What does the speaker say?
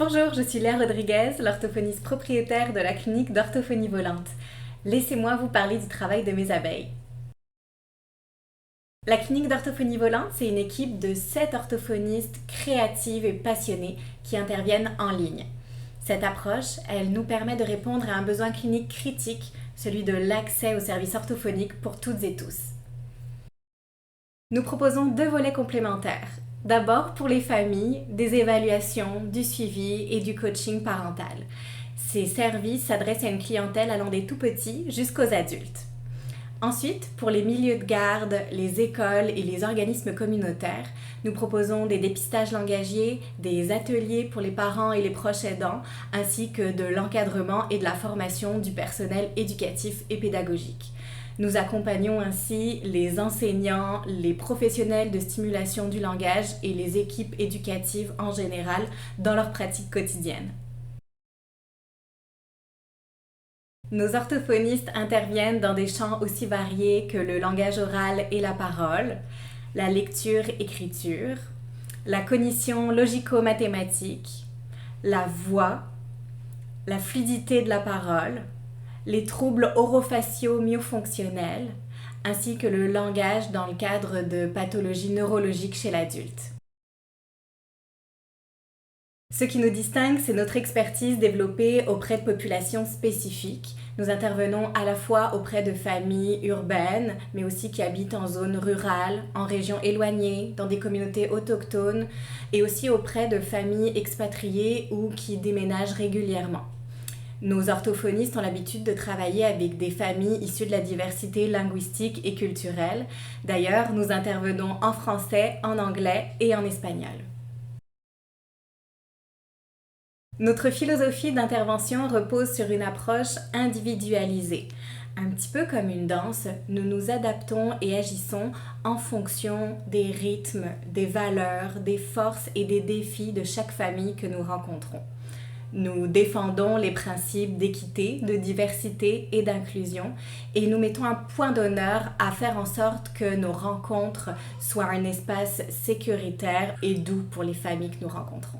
Bonjour, je suis Léa Rodriguez, l'orthophoniste propriétaire de la clinique d'orthophonie volante. Laissez-moi vous parler du travail de mes abeilles. La clinique d'orthophonie volante, c'est une équipe de 7 orthophonistes créatifs et passionnés qui interviennent en ligne. Cette approche, elle nous permet de répondre à un besoin clinique critique, celui de l'accès aux services orthophoniques pour toutes et tous. Nous proposons 2 volets complémentaires. D'abord, pour les familles, des évaluations, du suivi et du coaching parental. Ces services s'adressent à une clientèle allant des tout-petits jusqu'aux adultes. Ensuite, pour les milieux de garde, les écoles et les organismes communautaires, nous proposons des dépistages langagiers, des ateliers pour les parents et les proches aidants, ainsi que de l'encadrement et de la formation du personnel éducatif et pédagogique. Nous accompagnons ainsi les enseignants, les professionnels de stimulation du langage et les équipes éducatives en général dans leur pratique quotidienne. Nos orthophonistes interviennent dans des champs aussi variés que le langage oral et la parole, la lecture-écriture, la cognition logico-mathématique, la voix, la fluidité de la parole, les troubles orofaciaux myofonctionnels, ainsi que le langage dans le cadre de pathologies neurologiques chez l'adulte. Ce qui nous distingue, c'est notre expertise développée auprès de populations spécifiques. Nous intervenons à la fois auprès de familles urbaines, mais aussi qui habitent en zone rurale, en régions éloignées, dans des communautés autochtones, et aussi auprès de familles expatriées ou qui déménagent régulièrement. Nos orthophonistes ont l'habitude de travailler avec des familles issues de la diversité linguistique et culturelle. D'ailleurs, nous intervenons en français, en anglais et en espagnol. Notre philosophie d'intervention repose sur une approche individualisée. Un petit peu comme une danse, nous nous adaptons et agissons en fonction des rythmes, des valeurs, des forces et des défis de chaque famille que nous rencontrons. Nous défendons les principes d'équité, de diversité et d'inclusion et nous mettons un point d'honneur à faire en sorte que nos rencontres soient un espace sécuritaire et doux pour les familles que nous rencontrons.